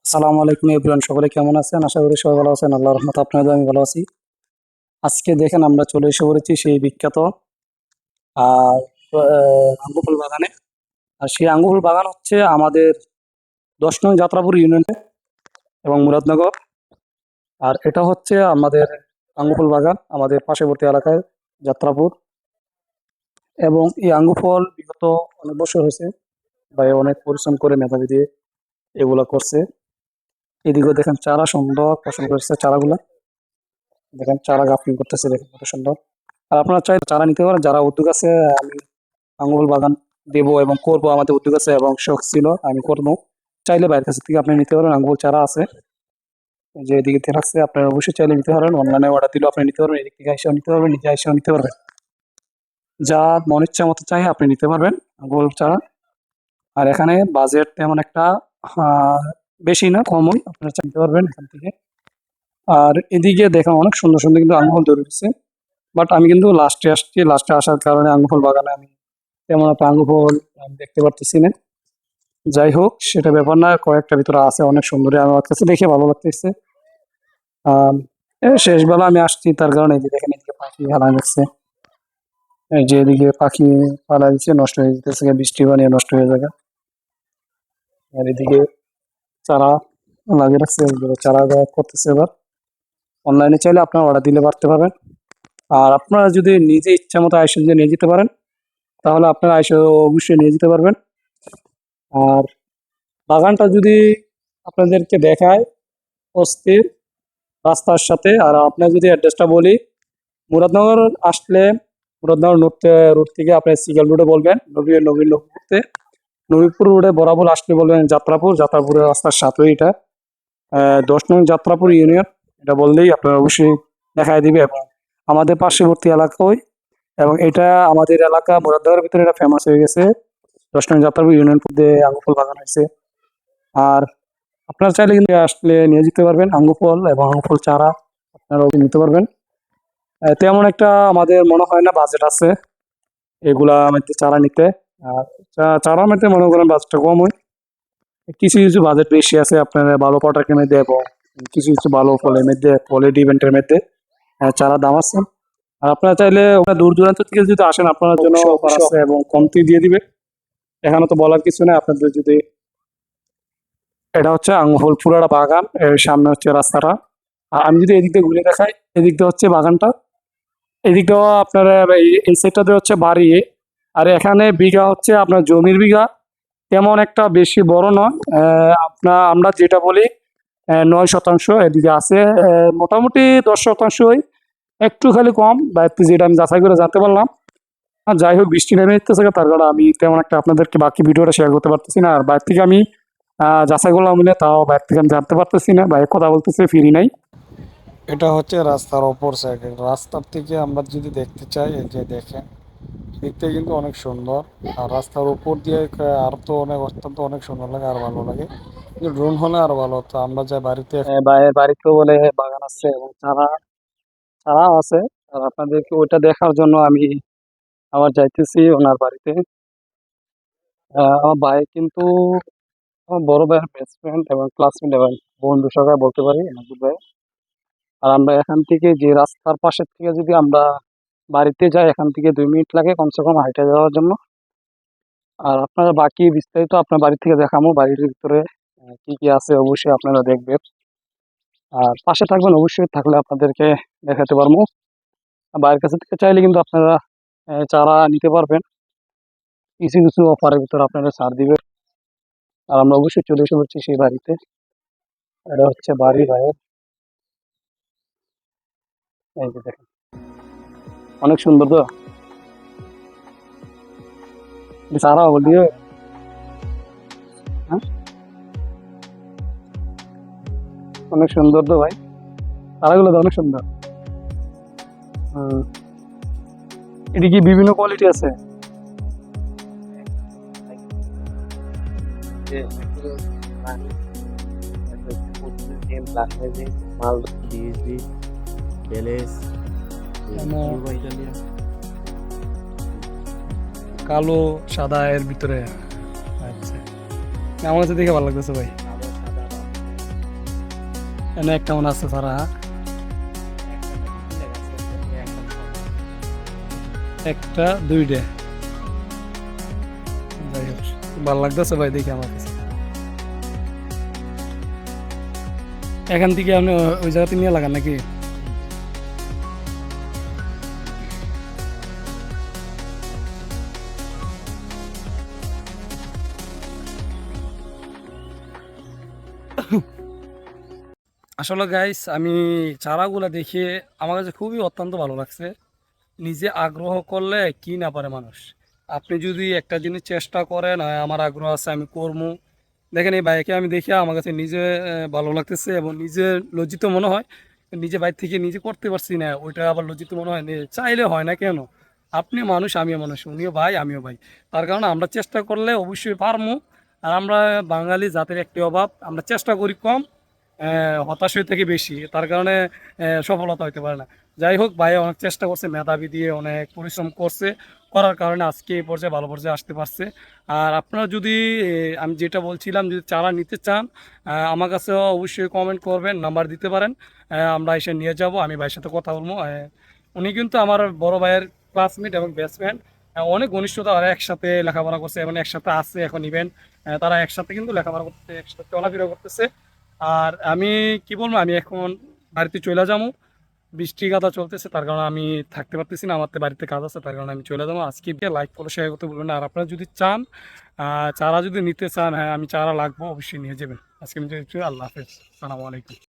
আসসালামু আলাইকুম এভরিওয়ান, সকলে কেমন আছেন? আশা করি সবাই ভালো আছেন। আল্লাহর রহমতে আপনাদের আমি ভালো আছি। আজকে দেখেন আমরা চলে এসে পড়েছি সেই বিখ্যাত আর আঙ্গুফুল বাগানে। আর সেই আঙ্গুফুল বাগান হচ্ছে আমাদের 10 নং যাত্রাপুর ইউনিয়নে এবং মুরাদনগর। আর এটা হচ্ছে আমাদের আঙ্গুফুল বাগান আমাদের পার্শ্ববর্তী এলাকায় যাত্রাপুর। এবং এই আঙ্গুফল বিগত অনেক বছর হয়েছে, ভাই অনেক পরিশ্রম করে মেধাবী দিয়ে এগুলা করছে। এদিকেও দেখেন চারা সুন্দর ফসল করেছে, চারাগুলা দেখেন চারা গাফিং করতেছে, দেখেন কত সুন্দর। আর আপনারা চাইলে চারা নিতে পারেন, যারা উদ্যোগ আছে। আমি আঙ্গুর বাগান দেবো এবং করবো, আমাদের উদ্যোগ আছে এবং শখ ছিল, আমি করবো। চাইলে বাইরের কাছ থেকে আপনি নিতে পারেন, আঙ্গুর চারা আছে যে এদিকে রাখছে, আপনারা অবশ্যই চাইলে নিতে পারেন। অনলাইনে অর্ডার দিলেও আপনি নিতে পারবেন, এদিক থেকে এসেও নিতে পারবেন, নিজে এসেও নিতে পারবেন। যা মন ইচ্ছা মতো চাই আপনি নিতে পারবেন আঙ্গুর চারা। আর এখানে বাজেট তেমন একটা বেশি না, কমই, আপনারা নিতে পারবেন এখান থেকে। আর এদিকে দেখেন অনেক সুন্দর সুন্দর কিন্তু আঙ্গুর ধরেছে। বাট আমি কিন্তু লাস্টে আসছি, লাস্টে আসার কারণে আঙ্গুর বাগানে আমি তেমন একটা আঙ্গুর আমি দেখতে পারতেছি না। যাই হোক, সেটা ব্যাপার না, কয়েকটা ভিতরে আছে অনেক সুন্দরী, আমার কাছে দেখে ভালো লাগতেছে। আহ শেষ বেলা আমি আসছি, তার কারণে এই যে দেখেন এদিকে পাখি হারা যাচ্ছে, এই যে এদিকে পাখি পালা দিচ্ছে, নষ্ট হয়ে যেতেছে, বৃষ্টি বানিয়ে নষ্ট হয়ে যাবে। আর এদিকে চারা লাগিয়ে রাখছে, এগুলো চারা গাছ করতেছে এবার। অনলাইনে চাইলে আপনারা অর্ডার দিলে পারতে পারবেন। আর আপনারা যদি নিজে ইচ্ছা মতো আইসে যদি নিয়ে যেতে পারেন, তাহলে আপনারা আইসে অবশ্যই নিয়ে যেতে পারবেন। আর বাগানটা যদি আপনাদেরকে দেখায় অস্থির রাস্তার সাথে। আর আপনার যদি অ্যাড্রেসটা বলি, মুরাদনগর আসলে মুরাদনগর রোড থেকে আপনি সিগেল রোডে বলবেন, নবীন নবীনপুরতে, নবীপুর রোডে বরাবর আসলে বলবেন যাত্রাপুর, যাত্রাপুরের রাস্তার সাথে এটা 10 নং যাত্রাপুর ইউনিয়ন। এটা বললেই আপনার অবশ্যই দেখায় দিবে এবং আমাদের পার্শ্ববর্তী এলাকায়। এবং এটা আমাদের এলাকা মুরাদনগরের ভিতরে এটা ফেমাস হয়ে গেছে, 10 নং যাত্রাপুর ইউনিয়ন মধ্যে আঙ্গুর বাগান হয়েছে। আর আপনারা চাইলে কিন্তু আসলে নিয়ে যেতে পারবেন আঙ্গুর ফল এবং আঙ্গুর ফল চারা আপনারাও নিতে পারবেন। তেমন একটা আমাদের মনে হয় না বাজেট আছে এগুলা মধ্যে চারা নিতে। আর চারা মধ্যে মনে করেন বাজেটটা কম হয়, কিছু কিছু বাজেট বেশি আছে আপনার ভালো প্রোডাক্টের মধ্যে এবং কিছু কিছু ভালো ফলের মধ্যে, ফলের ইভেন্টের মধ্যে চারা দাম আছে। আর আপনারা চাইলে ওটা দূর দূরান্ত থেকে যদি আসেন, আপনার জন্য অফার আছে এবং কমতি দিয়ে দিবে। এখানে তো বলার কিছু নেই, আপনাদের যদি এটা হচ্ছে আঙ্গুর পুরাটা বাগান, এর সামনে হচ্ছে রাস্তাটা। আর আমি যদি এদিক দিয়ে ঘুরে দেখাই, এদিক দিয়ে হচ্ছে বাগানটা, এদিক দিয়ে আপনার এই সাইডটাতে হচ্ছে বাড়ি। আর এখানে বিঘা হচ্ছে আপনার জমির বিঘা তেমন একটা বেশি বড় নয়। আমরা যেটা বলি 9 শতাংশ, এদিকে আছে মোটামুটি 10 শতাংশই, একটু খালি কম বা একটু, যেটা আমি যাচাই করে জানতে পারলাম। আর যাই হোক, বৃষ্টি নেমে যেতেছে, তার কারণে আমি তেমন একটা আপনাদেরকে বাকি ভিডিওটা শেয়ার করতে পারতেছি না। আর বাইরে থেকে আমি যাচাই করলাম বলে, তাও বাইরে থেকে আমি জানতে পারতেছি না, বাইরে কথা বলতেছে ফিরি নাই। এটা হচ্ছে রাস্তার অপর সাইডে, রাস্তার থেকে আমরা যদি দেখতে চাই, এই যে দেখেন, দেখতে কিন্তু অনেক সুন্দর। আর রাস্তার উপর দিয়ে আর তো অনেক, অত্যন্ত অনেক সুন্দর লাগে, আর ভালো লাগে। কিন্তু ড্রোন হলে আরো ভালো হতো। আমরা যাই বাড়িতে, বাড়িতেও বলে বাগান আছে এবং চারা চারা আছে। আর আপনাদেরকে ওইটা দেখার জন্য আমি আবার যাইতেছি ওনার বাড়িতে। আমার ভাই কিন্তু আমার বড় ভাইয়ের বেস্ট ফ্রেন্ড এবং ক্লাসমেট এবং বন্ধু সবাই বলতে পারি নাজুল ভাই। আর আমরা এখান থেকে যে রাস্তার পাশের থেকে যদি আমরা বাড়িতে যাই, এখান থেকে 2 মিনিট লাগে কমসে কম হাইটে যাওয়ার জন্য। আর আপনারা বাকি বিস্তারিত আপনার বাড়ি থেকে দেখাবো, বাড়ির ভিতরে কি কি আছে অবশ্যই আপনারা দেখবেন। আর পাশে থাকবেন অবশ্যই, থাকলে আপনাদেরকে দেখাতে পারবো। বাড়ির কাছে থেকে চাইলে কিন্তু আপনারা চারা নিতে পারবেন, কিছু কিছু অফারের ভিতরে আপনারা ছাড় দিবে। আর আমরা অবশ্যই চলে এসে পড়ছি সেই বাড়িতে। এটা হচ্ছে বাড়ি ভাইয়ের, এই যে দেখেন অনেক সুন্দর তো, চারা বলিও। হ্যাঁ, অনেক সুন্দর তো ভাই, চারাগুলো তো অনেক সুন্দর। হুম, এটা কি বিভিন্ন কোয়ালিটি আছে? মাল ডিএসবি প্যালেস মানে কিউবা ইটালিয়ান। কালো সাদা এর ভিতরে। আচ্ছা, আমার কাছে দেখে ভালো লাগতেছে ভাই। কালো সাদা এনে কেমন আছে তারা? একটা দুইটা, যাই হোক ভালো লাগতেছে ভাই দেখি আমার কাছে। এখান থেকে আপনি ওই জায়গাতে নিয়ে লাগান নাকি? আসলে গাইস আমি চারাগুলা দেখে আমার কাছে খুবই অত্যন্ত ভালো লাগছে। নিজে আগ্রহ করলে কি না পারে মানুষ। আপনি যদি একটা জিনিস চেষ্টা করেন, আমার আগ্রহ আছে আমি করবো। দেখেন এই বাইকে আমি দেখে আমার কাছে নিজে ভালো লাগতেছে এবং নিজে লজ্জিত মনে হয়। নিজে বাইক থেকে নিজে করতে পারছি না, ওইটা আবার লজ্জিত মনে হয়। চাইলে হয় না কেন? আপনি মানুষ আমিও মানুষ, উনিও ভাই আমিও ভাই। তার কারণে আমরা চেষ্টা করলে অবশ্যই পারবো। আর আমরা বাঙালি জাতির একটি অভাব, আমরা চেষ্টা করি কম, হতাশ হয়ে থেকে বেশি। তার কারণে সফলতা হইতে পারে না। যাই হোক ভাই অনেক চেষ্টা করছে, মেধাবী দিয়ে অনেক পরিশ্রম করছে, করার কারণে আজকে এই পর্যায়ে ভালো পর্যায়ে আসতে পারছে। আর আপনারা যদি আমি যেটা বলছিলাম, যদি চারা নিতে চান আমার কাছে অবশ্যই কমেন্ট করবেন, নাম্বার দিতে পারেন। আমরা এসে নিয়ে যাব, আমি ভাইয়ের সাথে কথা বলবো। উনি কিন্তু আমার বড় ভাইয়ের ক্লাসমেট এবং বেস্ট ফ্রেন্ড। অনেক ঘনিষ্ঠতা, ওরা একসাথে লেখাপড়া করছে এবং একসাথে আছে এখন ইভেন্ট। তারা একসাথে কিন্তু লেখাপড়া করতে, একসাথে চলাফেরা করতেছে। আর আমি কি বলবো, আমি এখন বাড়িতে চলে যাবো। বৃষ্টি কাদা চলতেছে, তার কারণে আমি থাকতে পারতেছি না, আমার তো বাড়িতে কাজ আছে, তার কারণে আমি চলে যাবো। আজকে লাইক ফলো শেয়ার করতে বলবেন না। আর আপনারা যদি চান, চারা যদি নিতে চান, হ্যাঁ আমি চারা লাগবো, অবশ্যই নিয়ে যাবেন। আজকে আমি আল্লাহ হাফেজ, আসসালামু আলাইকুম।